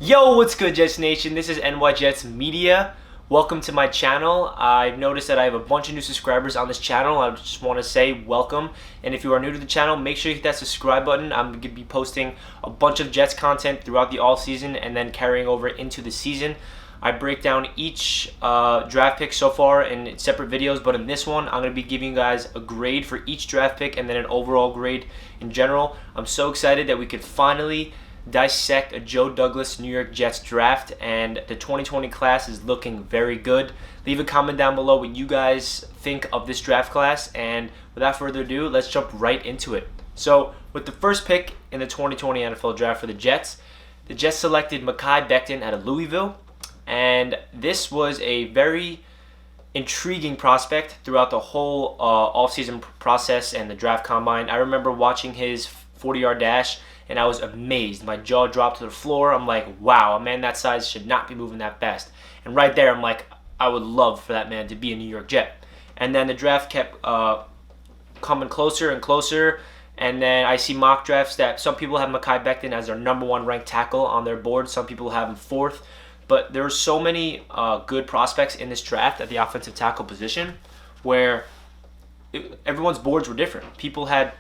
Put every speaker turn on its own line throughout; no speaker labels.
Yo, what's good, Jets Nation? This is NY Jets Media. Welcome to my channel. I've noticed that I have a bunch of new subscribers on this channel. I just want to say welcome. And if you are new to the channel, make sure you hit that subscribe button. I'm going to be posting a bunch of Jets content throughout the off-season and then carrying over into the season. I break down each draft pick so far in separate videos, but in this one, I'm going to be giving you guys a grade for each draft pick and then an overall grade in general. I'm so excited that we could finally dissect a Joe Douglas New York Jets draft, and the 2020 class is looking very good. Leave a comment down below what you guys think of this draft class, and without further ado, let's jump right into it. So with the first pick in the 2020 NFL draft for the Jets selected Mekhi Becton out of Louisville, and this was a very intriguing prospect throughout the whole offseason process and the draft combine. I remember watching his 40-yard dash, and I was amazed. My jaw dropped to the floor. I'm like, wow, a man that size should not be moving that fast. And right there, I'm like, I would love for that man to be a New York Jet. And then the draft kept coming closer and closer. And then I see mock drafts that some people have Mekhi Becton as their number one ranked tackle on their board. Some people have him fourth. But there are so many good prospects in this draft at the offensive tackle position where everyone's boards were different. People had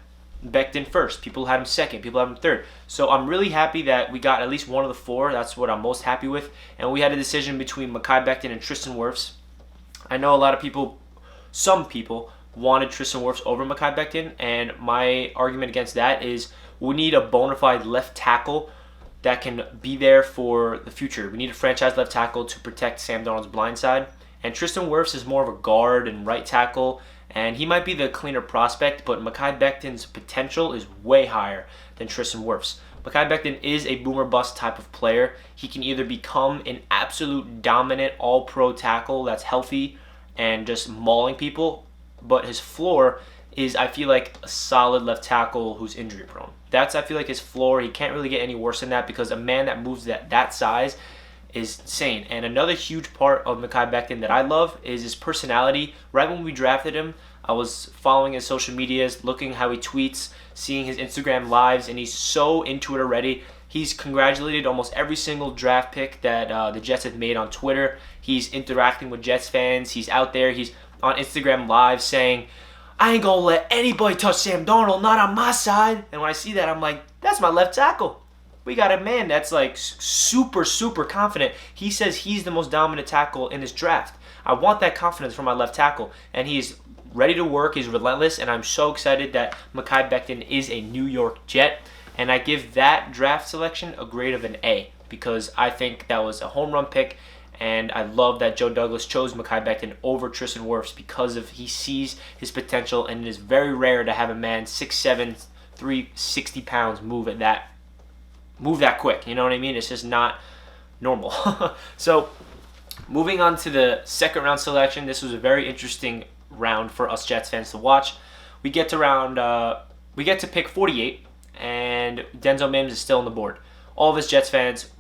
Becton first, people had him second, people had him third. So I'm really happy that we got at least one of the four. That's what I'm most happy with. And we had a decision between Mekhi Becton and Tristan Wirfs. I know a lot of people, some people, wanted Tristan Wirfs over Mekhi Becton, and my argument against that is we need a bona fide left tackle that can be there for the future. We need a franchise left tackle to protect Sam Darnold's blind side. And Tristan Wirfs is more of a guard and right tackle, and he might be the cleaner prospect, but Mekhi Becton's potential is way higher than Tristan Wirfs. Mekhi Becton is a boomer bust type of player. He can either become an absolute dominant all-pro tackle that's healthy and just mauling people, but his floor is, I feel like, a solid left tackle who's injury prone. That's, I feel like, his floor. He can't really get any worse than that because a man that moves that size is insane. And another huge part of Mekhi Becton that I love is his personality. Right when we drafted him, I was following his social medias, looking how he tweets, seeing his Instagram lives, and he's so into it already. He's congratulated almost every single draft pick that the Jets have made on Twitter. He's interacting with Jets fans. He's out there. He's on Instagram live saying, I ain't gonna let anybody touch Sam Darnold, not on my side. And when I see that, I'm like, that's my left tackle. We got a man that's like super, super confident. He says he's the most dominant tackle in this draft. I want that confidence from my left tackle. And he's ready to work. He's relentless. And I'm so excited that Mekhi Becton is a New York Jet. And I give that draft selection a grade of an A because I think that was a home run pick. And I love that Joe Douglas chose Mekhi Becton over Tristan Wirfs because of he sees his potential. And it is very rare to have a man 6'7", 360 pounds move that quick. You know what I mean? It's just not normal. So moving on to the second round selection, this was a very interesting round for us Jets fans to watch. We get to pick 48, and Denzel Mims is still on the board. All of us Jets fans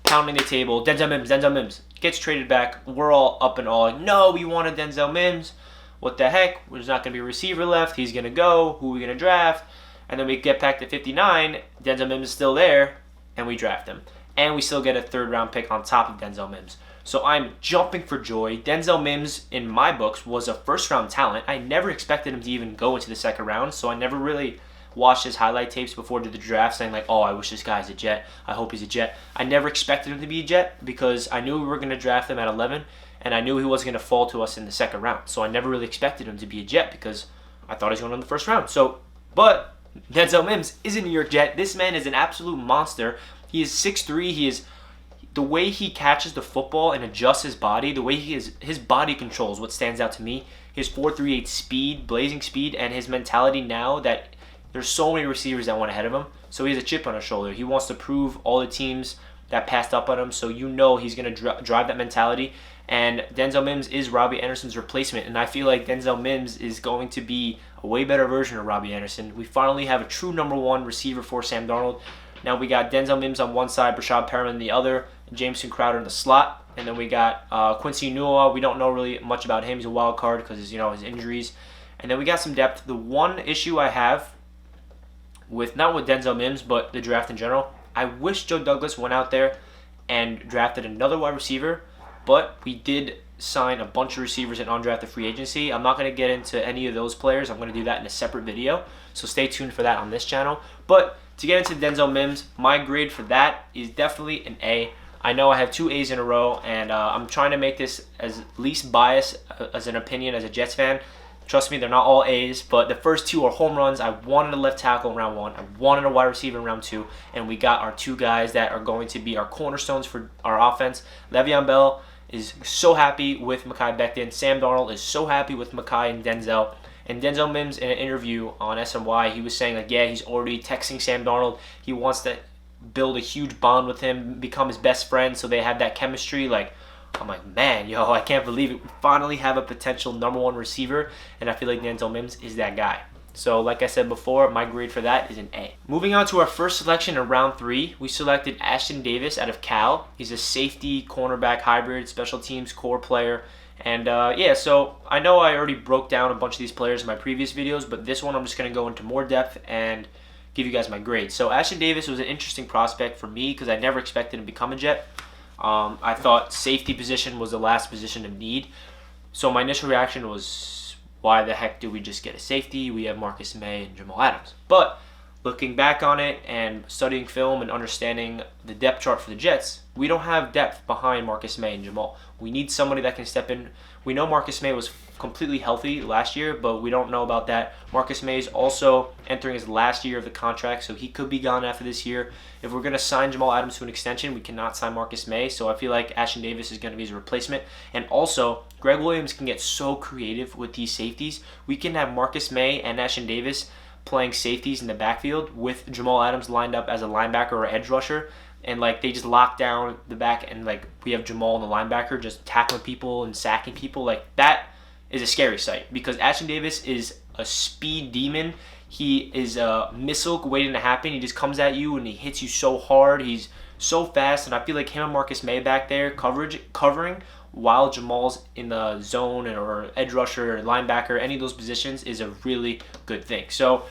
pounding the table. Denzel Mims gets traded back. We're all up and all like, no, we wanted Denzel Mims. What the heck? There's not going to be a receiver left. He's going to go. Who are we going to draft? And then we get back to 59. Denzel Mims is still there, and we draft him. And we still get a third-round pick on top of Denzel Mims. So I'm jumping for joy. Denzel Mims, in my books, was a first-round talent. I never expected him to even go into the second round, so I never really watched his highlight tapes before the draft saying, like, oh, I wish this guy's a Jet. I hope he's a Jet. I never expected him to be a Jet because I knew we were going to draft him at 11, and I knew he wasn't going to fall to us in the second round. So I never really expected him to be a Jet because I thought he was going in the first round. But Denzel Mims is a New York Jet. This man is an absolute monster. He is 6'3". The way he catches the football and adjusts his body, the way his body control is what stands out to me. His 4.38 speed, blazing speed, and his mentality now that there's so many receivers that went ahead of him. So he has a chip on his shoulder. He wants to prove all the teams that passed up on him. So you know he's going to drive that mentality. And Denzel Mims is Robbie Anderson's replacement. And I feel like Denzel Mims is going to be a way better version of Robbie Anderson. We finally have a true number one receiver for Sam Darnold. Now we got Denzel Mims on one side, Brashad Perriman on the other, Jameson Crowder in the slot. And then we got Quincy Newell. We don't know really much about him. He's a wild card because his injuries. And then we got some depth. The one issue I have with, not with Denzel Mims, but the draft in general, I wish Joe Douglas went out there and drafted another wide receiver, but we did sign a bunch of receivers in undrafted free agency. I'm not going to get into any of those players. I'm going to do that in a separate video, so stay tuned for that on this channel. But to get into Denzel Mims, my grade for that is definitely an A. I know I have 2 A's in a row, and I'm trying to make this as least biased as an opinion as a Jets fan. Trust me, they're not all A's, but the first 2 are home runs. I wanted a left tackle in round 1. I wanted a wide receiver in round 2, and we got our 2 guys that are going to be our cornerstones for our offense. Le'Veon Bell is so happy with Mekhi Becton. Sam Darnold is so happy with Mekhi and Denzel. And Denzel Mims, in an interview on SNY, he was saying, like, yeah, he's already texting Sam Darnold. He wants to build a huge bond with him, become his best friend, so they have that chemistry. Like, I'm like, man, yo, I can't believe it. We finally have a potential number 1 receiver, and I feel like Denzel Mims is that guy. So, like I said before, my grade for that is an A. Moving on to our first selection in round 3, we selected Ashton Davis out of Cal. He's a safety, cornerback hybrid, special teams core player. And yeah, so I know I already broke down a bunch of these players in my previous videos, but this one I'm just going to go into more depth and give you guys my grade. So Ashton Davis was an interesting prospect for me because I never expected him to become a Jet. I thought safety position was the last position of need. So my initial reaction was, why the heck do we just get a safety? We have Marcus May and Jamal Adams. But looking back on it and studying film and understanding the depth chart for the Jets, we don't have depth behind Marcus May and Jamal. We need somebody that can step in. We know Marcus May was completely healthy last year, but we don't know about that. Marcus May is also entering his last year of the contract, so he could be gone after this year. If we're going to sign Jamal Adams to an extension, we cannot sign Marcus May, so I feel like Ashton Davis is going to be his replacement. And also, Greg Williams can get so creative with these safeties. We can have Marcus May and Ashton Davis playing safeties in the backfield with Jamal Adams lined up as a linebacker or edge rusher, and like they just lock down the back, and like we have Jamal and the linebacker just tackling people and sacking people. Like that is a scary sight because Ashton Davis is a speed demon. He is a missile waiting to happen. He just comes at you and he hits you so hard. He's so fast, and I feel like him and Marcus May back there covering while Jamal's in the zone or edge rusher or linebacker, any of those positions is a really good thing. So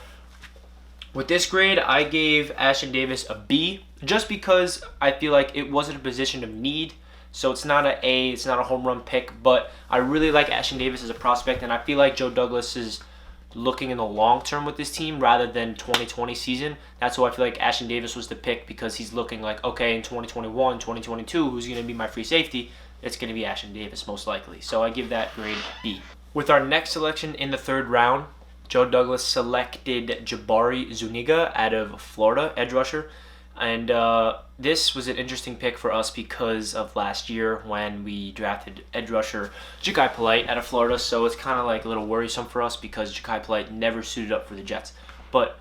with this grade, I gave Ashton Davis a B just because I feel like it wasn't a position of need. So it's not an A, it's not a home run pick, but I really like Ashton Davis as a prospect, and I feel like Joe Douglas is looking in the long term with this team rather than 2020 season. That's why I feel like Ashton Davis was the pick, because he's looking like, okay, in 2021, 2022, who's going to be my free safety? It's going to be Ashton Davis most likely. So I give that grade B. With our next selection in the 3rd round, Joe Douglas selected Jabari Zuniga out of Florida, edge rusher. And this was an interesting pick for us because of last year when we drafted edge rusher Ja'Kai Polite out of Florida. So it's kind of like a little worrisome for us because Ja'Kai Polite never suited up for the Jets. But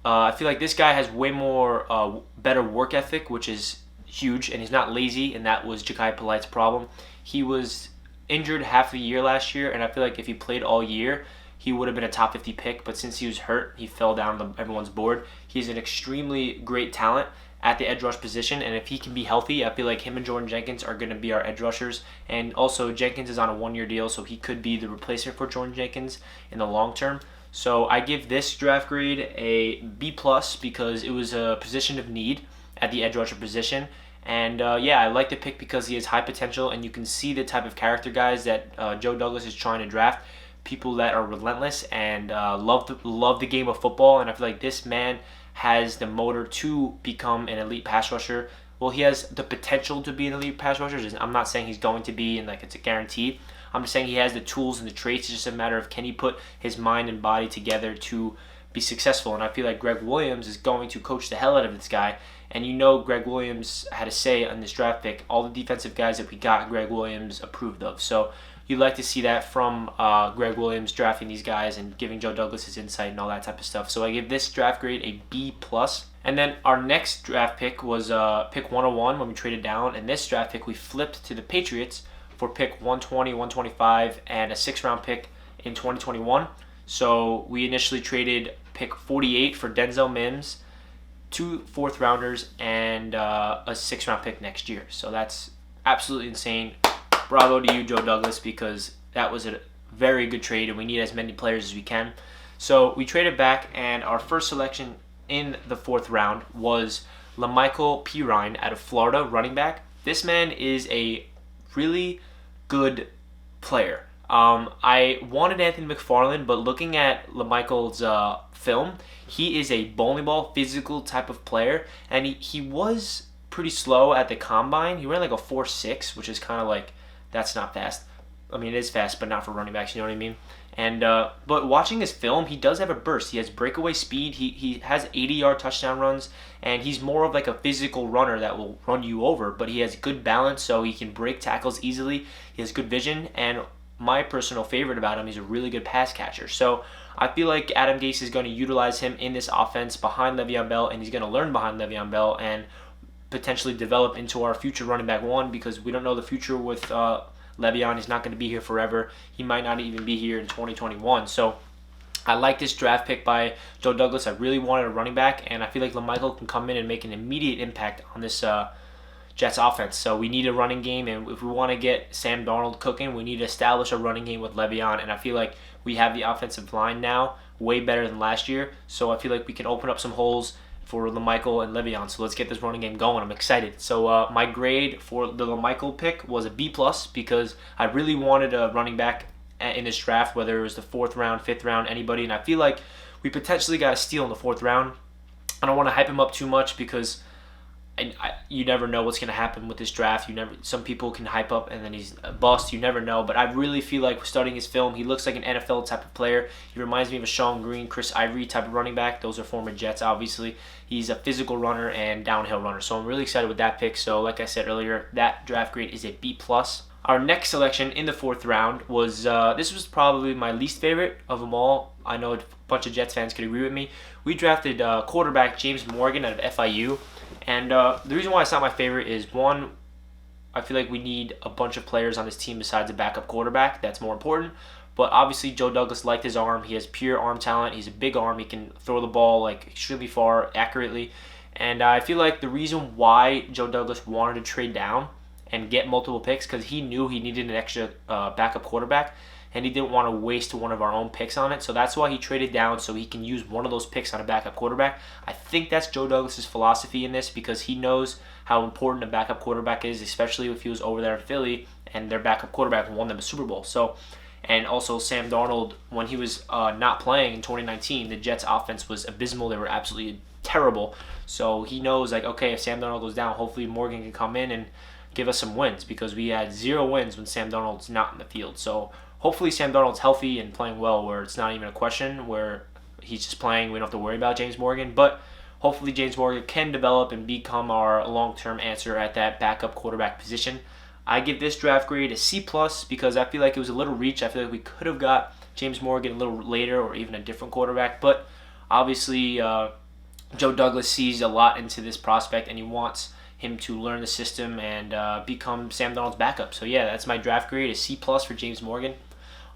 I feel like this guy has way more better work ethic, which is huge, and he's not lazy, and that was Ja'Kai Polite's problem. He was injured half the year last year, and I feel like if he played all year, he would have been a top 50 pick, but since he was hurt, he fell down on everyone's board. He's an extremely great talent at the edge rush position, and if he can be healthy, I feel like him and Jordan Jenkins are going to be our edge rushers. And also, Jenkins is on a 1-year deal, so he could be the replacement for Jordan Jenkins in the long term. So I give this draft grade a B+ because it was a position of need at the edge rusher position. And yeah, I like the pick because he has high potential, and you can see the type of character guys that Joe Douglas is trying to draft. People that are relentless and love the game of football, and I feel like this man has the motor to become an elite pass rusher. Well, he has the potential to be an elite pass rusher. I'm not saying he's going to be, and like it's a guarantee. I'm just saying he has the tools and the traits. It's just a matter of, can he put his mind and body together to be successful. And I feel like Greg Williams is going to coach the hell out of this guy. And you know Greg Williams had a say on this draft pick. All the defensive guys that we got, Greg Williams approved of. So you'd like to see that from Greg Williams drafting these guys and giving Joe Douglas his insight and all that type of stuff. So I give this draft grade a B+. And then our next draft pick was pick 101 when we traded down. And this draft pick we flipped to the Patriots for pick 120, 125, and a 6th-round pick in 2021. So we initially traded pick 48 for Denzel Mims, 2 4th-rounders, and a 6th-round pick next year. So that's absolutely insane. Bravo to you, Joe Douglas, because that was a very good trade, and we need as many players as we can. So we traded back, and our first selection in the 4th round was Lamichael Pirine out of Florida, running back. This man is a really good player. I wanted Anthony McFarland, but looking at Lamichael's film, he is a bowling ball physical type of player, and he was pretty slow at the combine. He ran like a 4.6, which is kind of like, that's not fast. I mean, it is fast, but not for running backs. You know what I mean? And but watching his film, he does have a burst. He has breakaway speed. He has 80-yard touchdown runs, and he's more of like a physical runner that will run you over. But he has good balance, so he can break tackles easily. He has good vision, and my personal favorite about him, he's a really good pass catcher. So I feel like Adam Gase is going to utilize him in this offense behind Le'Veon Bell, and he's going to learn behind Le'Veon Bell and potentially develop into our future running back one, because we don't know the future with Le'Veon. He's not going to be here forever. He might not even be here in 2021. So I like this draft pick by Joe Douglas. I really wanted a running back, and I feel like Lamichael can come in and make an immediate impact on this Jets offense. So we need a running game, and if we want to get Sam Darnold cooking, we need to establish a running game with Le'Veon, and I feel like we have the offensive line now way better than last year. So I feel like we can open up some holes for Lamichael and Le'Veon. So let's get this running game going. I'm excited. So my grade for the Lamichael pick was a B+, because I really wanted a running back in this draft, whether it was the 4th round, 5th round, anybody, and I feel like we potentially got a steal in the 4th round. I don't want to hype him up too much, because you never know what's going to happen with this draft. Some people can hype up and then he's a bust. You never know. But I really feel like studying his film, he looks like an NFL type of player. He reminds me of a Sean Green, Chris Ivory type of running back. Those are former Jets, obviously. He's a physical runner and downhill runner. So I'm really excited with that pick. So like I said earlier, that draft grade is a B+. Our next selection in the 4th round was, this was probably my least favorite of them all. I know a bunch of Jets fans could agree with me. We drafted quarterback James Morgan out of FIU. And the reason why it's not my favorite is, one, I feel like we need a bunch of players on this team besides a backup quarterback. That's more important. But obviously, Joe Douglas liked his arm. He has pure arm talent. He's a big arm. He can throw the ball like extremely far, accurately. And I feel like the reason why Joe Douglas wanted to trade down and get multiple picks, because he knew he needed an extra backup quarterback, and he didn't want to waste one of our own picks on it. So that's why he traded down, so he can use one of those picks on a backup quarterback. I think that's Joe Douglas's philosophy in this, because he knows how important a backup quarterback is, especially if he was over there in Philly and their backup quarterback won them a Super Bowl. So, and also Sam Darnold, when he was not playing in 2019, the Jets' offense was abysmal. They were absolutely terrible. So he knows, like, okay, if Sam Darnold goes down, hopefully Morgan can come in and give us some wins, because we had 0 wins when Sam Darnold's not in the field. So hopefully Sam Darnold's healthy and playing well, where it's not even a question, where he's just playing. We don't have to worry about James Morgan. But hopefully James Morgan can develop and become our long-term answer at that backup quarterback position. I give this draft grade a C+, because I feel like it was a little reach. I feel like we could have got James Morgan a little later, or even a different quarterback. But obviously Joe Douglas sees a lot into this prospect, and he wants him to learn the system and become Sam Darnold's backup. So yeah, that's my draft grade, a C+ for James Morgan.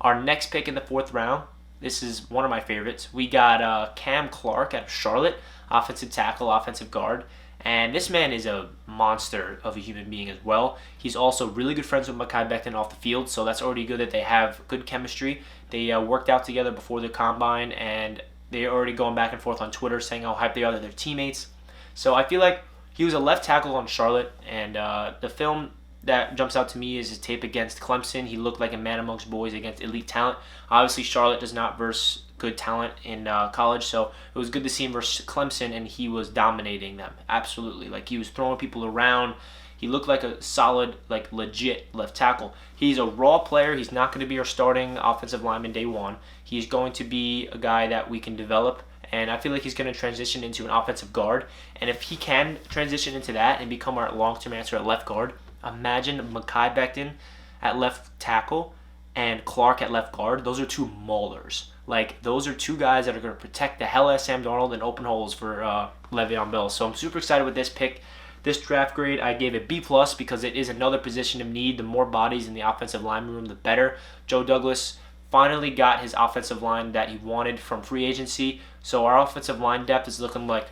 Our next pick in the 4th round, this is one of my favorites. We got Cam Clark out of Charlotte, offensive tackle, offensive guard. And this man is a monster of a human being as well. He's also really good friends with Mekhi Becton off the field, so that's already good that they have good chemistry. They worked out together before the combine, and they're already going back and forth on Twitter saying how hyped they are that they're teammates. So I feel like he was a left tackle on Charlotte, and the film that jumps out to me is his tape against Clemson. He looked like a man amongst boys against elite talent. Obviously, Charlotte does not verse good talent in college, so it was good to see him versus Clemson, and he was dominating them. Absolutely. Like, he was throwing people around. He looked like a solid, like, legit left tackle. He's a raw player. He's not going to be our starting offensive lineman day one. He's going to be a guy that we can develop, and I feel like he's going to transition into an offensive guard. And if he can transition into that and become our long-term answer at left guard, imagine Mekhi Becton at left tackle and Clark at left guard. Those are two maulers. Like, those are two guys that are going to protect the hell out of Sam Darnold and open holes for Le'Veon Bell. So I'm super excited with this pick. This draft grade, I gave it B+, because it is another position of need. The more bodies in the offensive lineman room, the better. Joe Douglas finally got his offensive line that he wanted from free agency. So our offensive line depth is looking like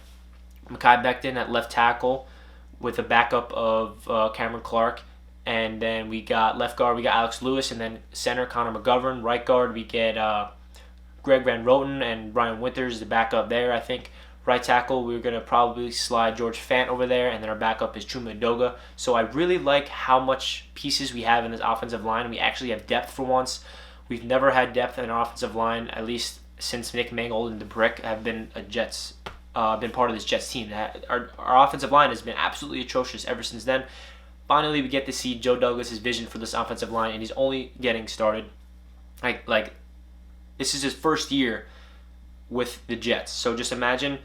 Mekhi Becton at left tackle with a backup of Cameron Clark. And then we got left guard, we got Alex Lewis. And then center, Connor McGovern. Right guard, we get Greg Van Roten and Brian Winters, the backup there, I think. Right tackle, we're going to probably slide George Fant over there, and then our backup is Chuma Edoga. So I really like how much pieces we have in this offensive line. We actually have depth for once. We've never had depth in our offensive line, at least since Nick Mangold and the Brick have been been part of this Jets team. Our offensive line has been absolutely atrocious ever since then. Finally, we get to see Joe Douglas' vision for this offensive line, and he's only getting started. Like this is his first year with the Jets. So just imagine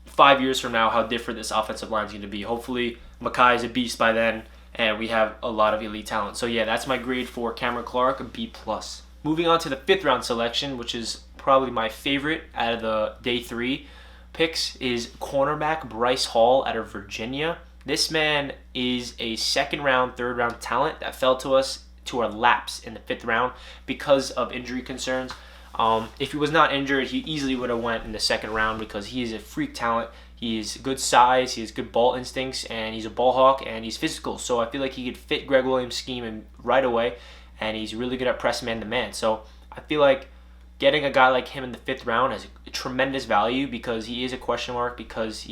5 years from now how different this offensive line is going to be. Hopefully, Makai is a beast by then, and we have a lot of elite talent. So yeah, that's my grade for Cameron Clark, a B+. Moving on to the 5th round selection, which is probably my favorite out of the day 3 picks, is cornerback Bryce Hall out of Virginia. This man is a 2nd round, 3rd round talent that fell to our laps in the 5th round because of injury concerns. If he was not injured, he easily would have went in the 2nd round because he is a freak talent. He is good size, he has good ball instincts, and he's a ball hawk, and he's physical. So I feel like he could fit Greg Williams' scheme right away, and he's really good at press man-to-man. So I feel like getting a guy like him in the 5th round has a tremendous value because he is a question mark because,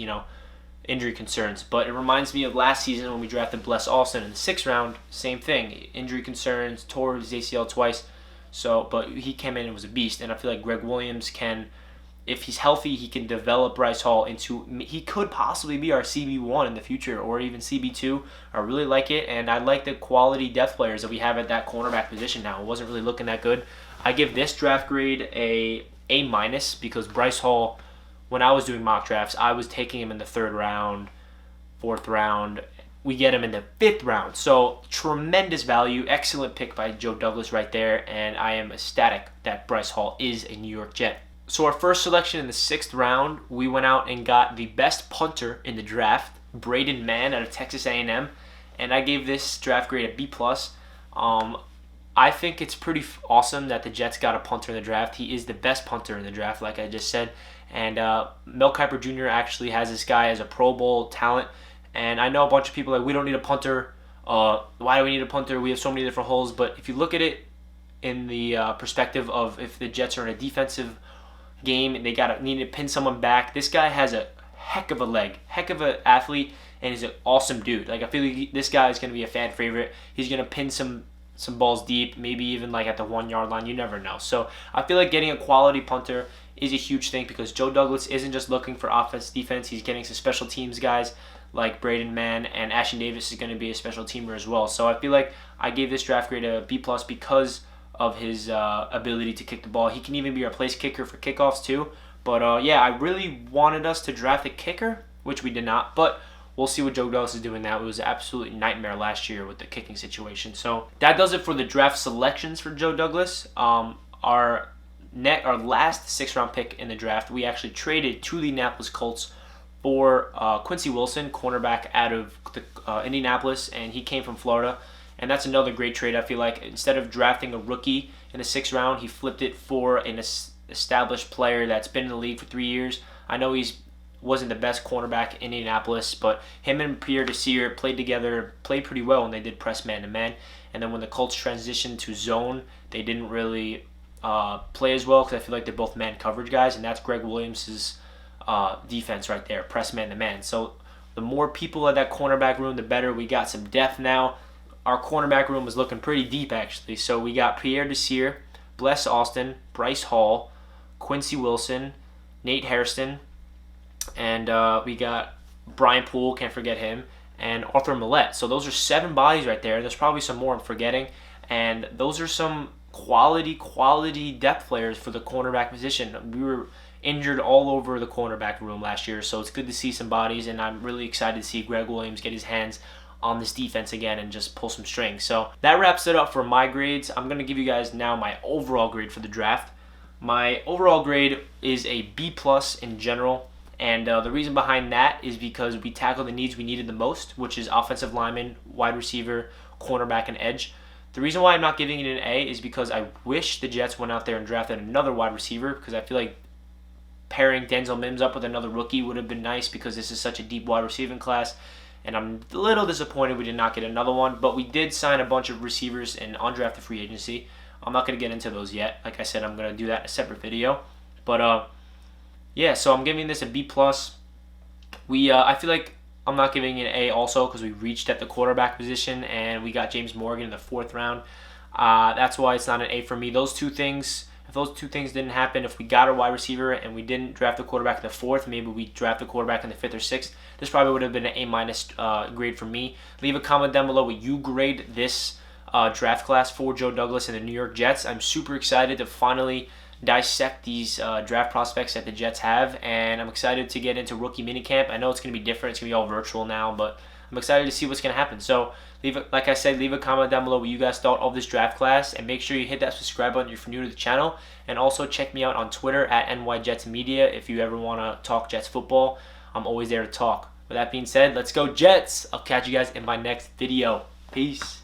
injury concerns. But it reminds me of last season when we drafted Bless Austin in the 6th round. Same thing, injury concerns, tore his ACL twice. But he came in and was a beast, and I feel like Greg Williams can, if he's healthy, he can develop Bryce Hall into, he could possibly be our CB1 in the future or even CB2. I really like it, and I like the quality depth players that we have at that cornerback position now. It wasn't really looking that good. I give this draft grade a A- because Bryce Hall, when I was doing mock drafts, I was taking him in the 3rd round, 4th round. We get him in the 5th round. So tremendous value. Excellent pick by Joe Douglas right there. And I am ecstatic that Bryce Hall is a New York Jet. So our first selection in the 6th round, we went out and got the best punter in the draft, Braden Mann out of Texas A&M. And I gave this draft grade a B+. I think it's pretty awesome that the Jets got a punter in the draft. He is the best punter in the draft, like I just said. And Mel Kiper Jr. actually has this guy as a Pro Bowl talent. And I know a bunch of people are like, we don't need a punter. Why do we need a punter? We have so many different holes. But if you look at it in the perspective of if the Jets are in a defensive game and they need to pin someone back, this guy has a heck of a leg, heck of an athlete, and he's an awesome dude. Like I feel like this guy is going to be a fan favorite. He's going to pin some balls deep, maybe even like at the 1 yard line. You never know. So I feel like getting a quality punter is a huge thing because Joe Douglas isn't just looking for offense, defense. He's getting some special teams guys like Braden Mann, and Ashton Davis is going to be a special teamer as well. So I feel like I gave this draft grade a B+ because of his ability to kick the ball. He can even be our place kicker for kickoffs too. But yeah, I really wanted us to draft a kicker, which we did not. But we'll see what Joe Douglas is doing now. It was an absolute nightmare last year with the kicking situation. So that does it for the draft selections for Joe Douglas. Our last 6th round pick in the draft, we actually traded to the Indianapolis Colts for Quincy Wilson, cornerback out of Indianapolis, and he came from Florida. And that's another great trade. I feel like instead of drafting a rookie in the 6th round, he flipped it for an established player that's been in the league for 3 years. I know he wasn't the best cornerback in Indianapolis, but him and Pierre Desir played together, played pretty well when they did press man-to-man. And then when the Colts transitioned to zone, they didn't really play as well because I feel like they're both man coverage guys, and that's Greg Williams' defense right there, press man-to-man. So the more people at that cornerback room, the better. We got some depth now. Our cornerback room was looking pretty deep, actually. So we got Pierre Desir, Bless Austin, Bryce Hall, Quincy Wilson, Nate Hairston, and we got Brian Poole, can't forget him, and Arthur Millette. So those are 7 bodies right there. There's probably some more I'm forgetting. And those are some quality depth players for the cornerback position. We were injured all over the cornerback room last year, so it's good to see some bodies, and I'm really excited to see Greg Williams get his hands on this defense again and just pull some strings. So that wraps it up for my grades. I'm going to give you guys now my overall grade for the draft. My overall grade is a B+ in general, and the reason behind that is because we tackled the needs we needed the most, which is offensive lineman, wide receiver, cornerback, and edge. The reason why I'm not giving it an A is because I wish the Jets went out there and drafted another wide receiver, because I feel like pairing Denzel Mims up with another rookie would have been nice because this is such a deep wide receiving class. And I'm a little disappointed we did not get another one, but we did sign a bunch of receivers in undrafted free agency. I'm not going to get into those yet. Like I said, I'm going to do that in a separate video. But yeah, so I'm giving this a B plus. I feel like I'm not giving it an A also because we reached at the quarterback position and we got James Morgan in the fourth round. That's why it's not an A for me. Those two things, if those two things didn't happen, if we got a wide receiver and we didn't draft a quarterback in the fourth, maybe we draft a quarterback in the fifth or sixth, this probably would have been an A minus grade for me. Leave a comment down below what you grade this draft class for Joe Douglas and the New York Jets. I'm super excited to finally dissect these draft prospects that the Jets have, and I'm excited to get into rookie minicamp. I know it's going to be different; it's going to be all virtual now, but I'm excited to see what's going to happen. So, like I said, leave a comment down below what you guys thought of this draft class, and make sure you hit that subscribe button if you're new to the channel, and also check me out on Twitter at NYJetsMedia if you ever want to talk Jets football. I'm always there to talk. With that being said, let's go Jets! I'll catch you guys in my next video. Peace.